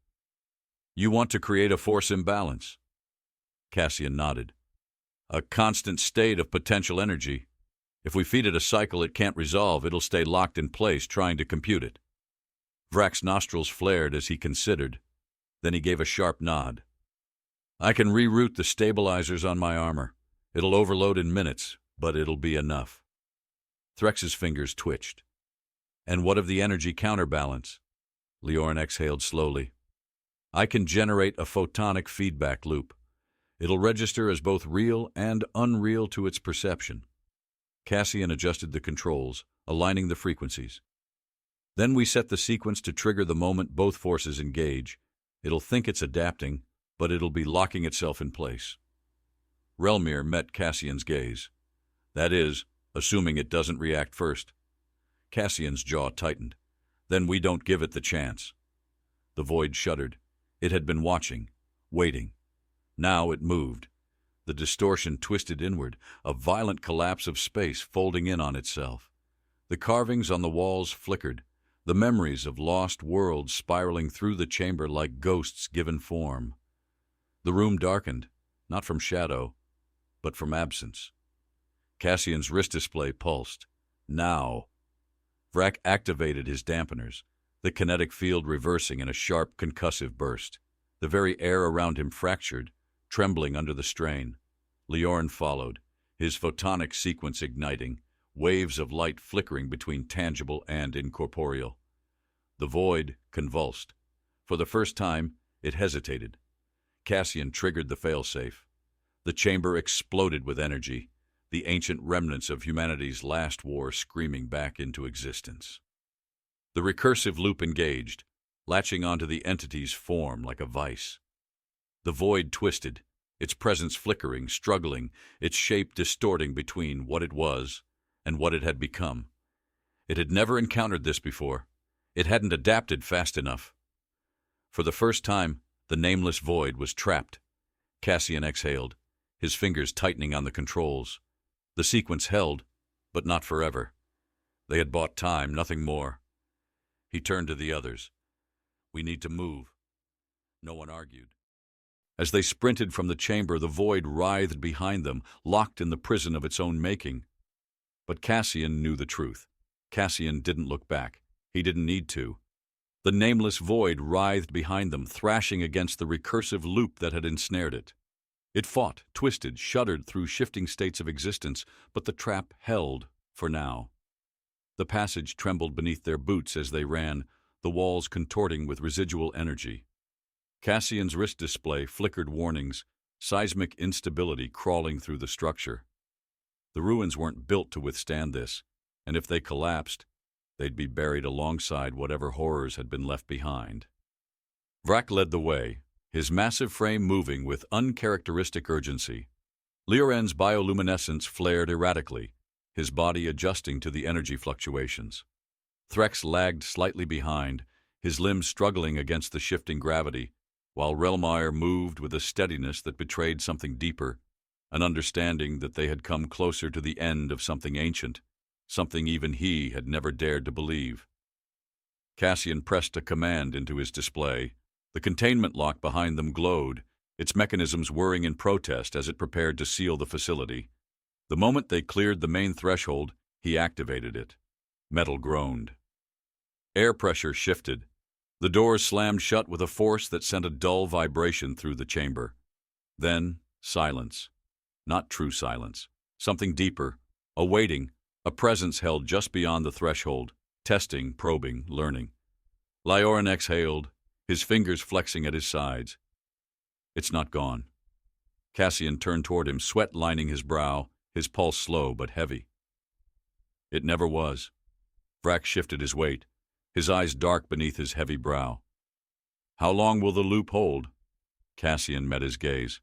You want to create a force imbalance? Cassian nodded. A constant state of potential energy. If we feed it a cycle it can't resolve, it'll stay locked in place trying to compute it. Vrak's nostrils flared as he considered. Then he gave a sharp nod. I can reroute the stabilizers on my armor. It'll overload in minutes, but it'll be enough. Threx's fingers twitched. And what of the energy counterbalance? Leorin exhaled slowly. I can generate a photonic feedback loop. It'll register as both real and unreal to its perception. Cassian adjusted the controls, aligning the frequencies. Then we set the sequence to trigger the moment both forces engage. It'll think it's adapting, but it'll be locking itself in place. Relmir met Cassian's gaze. That is, assuming it doesn't react first. Cassian's jaw tightened. Then we don't give it the chance. The void shuddered. It had been watching, waiting. Now it moved. The distortion twisted inward, a violent collapse of space folding in on itself. The carvings on the walls flickered, the memories of lost worlds spiraling through the chamber like ghosts given form. The room darkened, not from shadow, but from absence. Cassian's wrist display pulsed. Now. Vrak activated his dampeners, the kinetic field reversing in a sharp concussive burst. The very air around him fractured, trembling under the strain. Leorin followed, his photonic sequence igniting, waves of light flickering between tangible and incorporeal. The void convulsed. For the first time, it hesitated. Cassian triggered the failsafe. The chamber exploded with energy, the ancient remnants of humanity's last war screaming back into existence. The recursive loop engaged, latching onto the entity's form like a vice. The void twisted, its presence flickering, struggling, its shape distorting between what it was and what it had become. It had never encountered this before. It hadn't adapted fast enough. For the first time, the nameless void was trapped. Cassian exhaled, his fingers tightening on the controls. The sequence held, but not forever. They had bought time, nothing more. He turned to the others. We need to move. No one argued. As they sprinted from the chamber, the void writhed behind them, locked in the prison of its own making. But Cassian knew the truth. Cassian didn't look back. He didn't need to. The nameless void writhed behind them, thrashing against the recursive loop that had ensnared it. It fought, twisted, shuddered through shifting states of existence, but the trap held, for now. The passage trembled beneath their boots as they ran, the walls contorting with residual energy. Cassian's wrist display flickered warnings, seismic instability crawling through the structure. The ruins weren't built to withstand this, and if they collapsed, they'd be buried alongside whatever horrors had been left behind. Vrak led the way, his massive frame moving with uncharacteristic urgency. Leorin's bioluminescence flared erratically, his body adjusting to the energy fluctuations. Threx lagged slightly behind, his limbs struggling against the shifting gravity, while Relmir moved with a steadiness that betrayed something deeper, an understanding that they had come closer to the end of something ancient, something even he had never dared to believe. Cassian pressed a command into his display. The containment lock behind them glowed, its mechanisms whirring in protest as it prepared to seal the facility. The moment they cleared the main threshold, he activated it. Metal groaned. Air pressure shifted. The doors slammed shut with a force that sent a dull vibration through the chamber. Then, silence. Not true silence. Something deeper, a waiting, a presence held just beyond the threshold, testing, probing, learning. Leorin exhaled, his fingers flexing at his sides. It's not gone. Cassian turned toward him, sweat lining his brow, his pulse slow but heavy. It never was. Vrak shifted his weight, his eyes dark beneath his heavy brow. How long will the loop hold? Cassian met his gaze.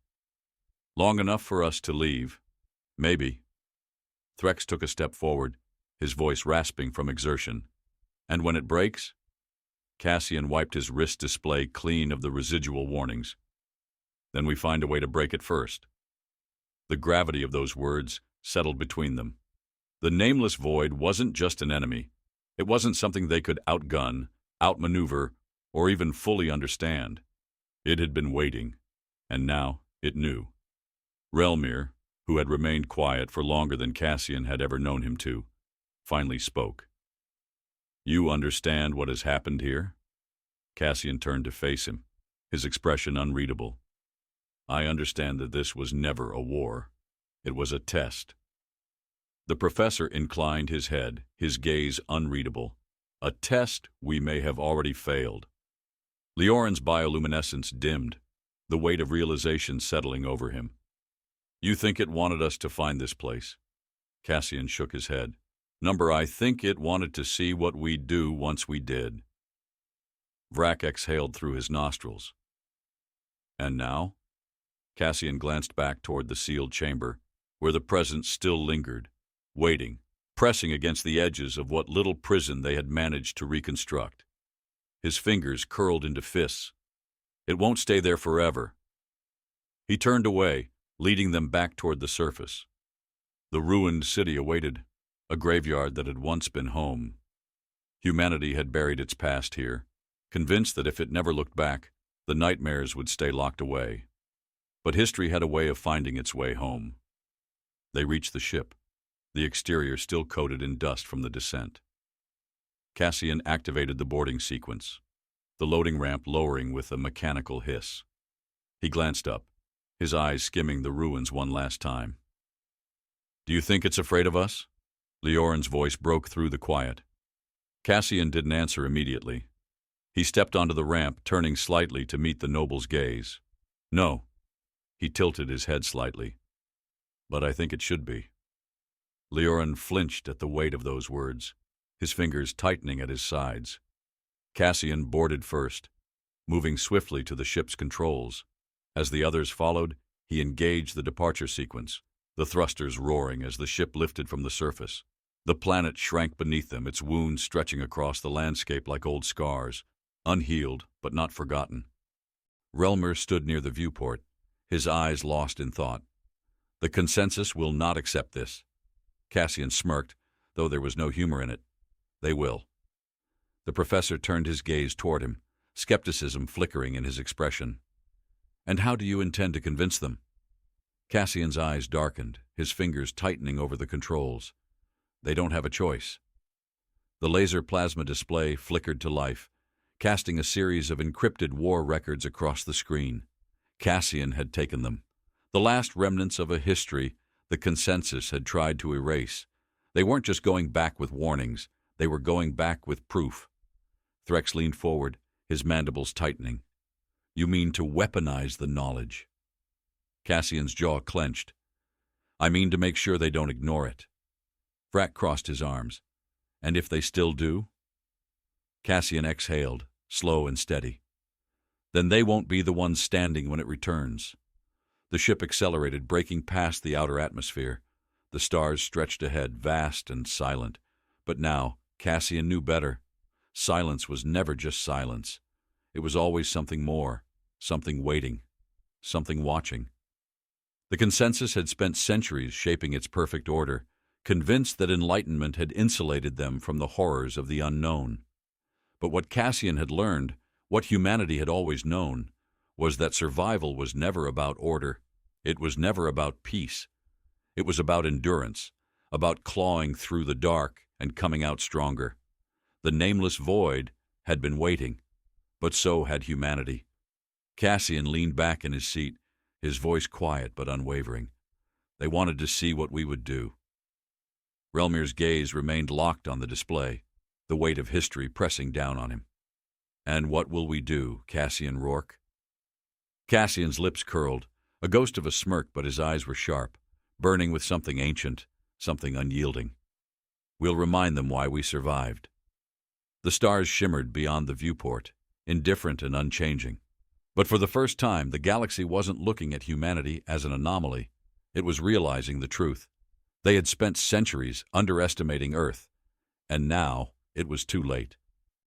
Long enough for us to leave. Maybe. Threx took a step forward, his voice rasping from exertion. "And when it breaks?" Cassian wiped his wrist display clean of the residual warnings. "Then we find a way to break it first." The gravity of those words settled between them. The nameless void wasn't just an enemy. It wasn't something they could outgun, outmaneuver, or even fully understand. It had been waiting, and now it knew. Xel'Naar, who had remained quiet for longer than Cassian had ever known him to, finally spoke. "You understand what has happened here?" Cassian turned to face him, his expression unreadable. "I understand that this was never a war. It was a test." The professor inclined his head, his gaze unreadable. "A test we may have already failed." Leoran's bioluminescence dimmed, the weight of realization settling over him. "You think it wanted us to find this place?" Cassian shook his head. "I think it wanted to see what we'd do once we did." Vrak exhaled through his nostrils. "And now?" Cassian glanced back toward the sealed chamber, where the presence still lingered, waiting, pressing against the edges of what little prison they had managed to reconstruct. His fingers curled into fists. "It won't stay there forever." He turned away, leading them back toward the surface. The ruined city awaited, a graveyard that had once been home. Humanity had buried its past here, convinced that if it never looked back, the nightmares would stay locked away. But history had a way of finding its way home. They reached the ship, the exterior still coated in dust from the descent. Cassian activated the boarding sequence, the loading ramp lowering with a mechanical hiss. He glanced up, his eyes skimming the ruins one last time. "Do you think it's afraid of us?" Leoran's voice broke through the quiet. Cassian didn't answer immediately. He stepped onto the ramp, turning slightly to meet the noble's gaze. "No." He tilted his head slightly. "But I think it should be." Leoran flinched at the weight of those words, his fingers tightening at his sides. Cassian boarded first, moving swiftly to the ship's controls. As the others followed, he engaged the departure sequence, the thrusters roaring as the ship lifted from the surface. The planet shrank beneath them, its wounds stretching across the landscape like old scars, unhealed but not forgotten. Xel'Naar stood near the viewport, his eyes lost in thought. "The consensus will not accept this." Cassian smirked, though there was no humor in it. "They will." The professor turned his gaze toward him, skepticism flickering in his expression. "And how do you intend to convince them?" Cassian's eyes darkened, his fingers tightening over the controls. "They don't have a choice." The laser plasma display flickered to life, casting a series of encrypted war records across the screen. Cassian had taken them, the last remnants of a history the consensus had tried to erase. They weren't just going back with warnings, they were going back with proof. Threx leaned forward, his mandibles tightening. "You mean to weaponize the knowledge?" Cassian's jaw clenched. "I mean to make sure they don't ignore it." Vrak crossed his arms. "And if they still do?" Cassian exhaled, slow and steady. "Then they won't be the ones standing when it returns." The ship accelerated, breaking past the outer atmosphere. The stars stretched ahead, vast and silent. But now, Cassian knew better. Silence was never just silence. It was always something more, something waiting, something watching. The consensus had spent centuries shaping its perfect order, convinced that enlightenment had insulated them from the horrors of the unknown. But what Cassian had learned, what humanity had always known, was that survival was never about order. It was never about peace. It was about endurance, about clawing through the dark and coming out stronger. The nameless void had been waiting, but so had humanity. Cassian leaned back in his seat, his voice quiet but unwavering. "They wanted to see what we would do." Xel'Naar's gaze remained locked on the display, the weight of history pressing down on him. "And what will we do, Cassian Rourke?" Cassian's lips curled, a ghost of a smirk, but his eyes were sharp, burning with something ancient, something unyielding. "We'll remind them why we survived." The stars shimmered beyond the viewport, indifferent and unchanging. But for the first time, the galaxy wasn't looking at humanity as an anomaly. It was realizing the truth. They had spent centuries underestimating Earth, And now it was too late.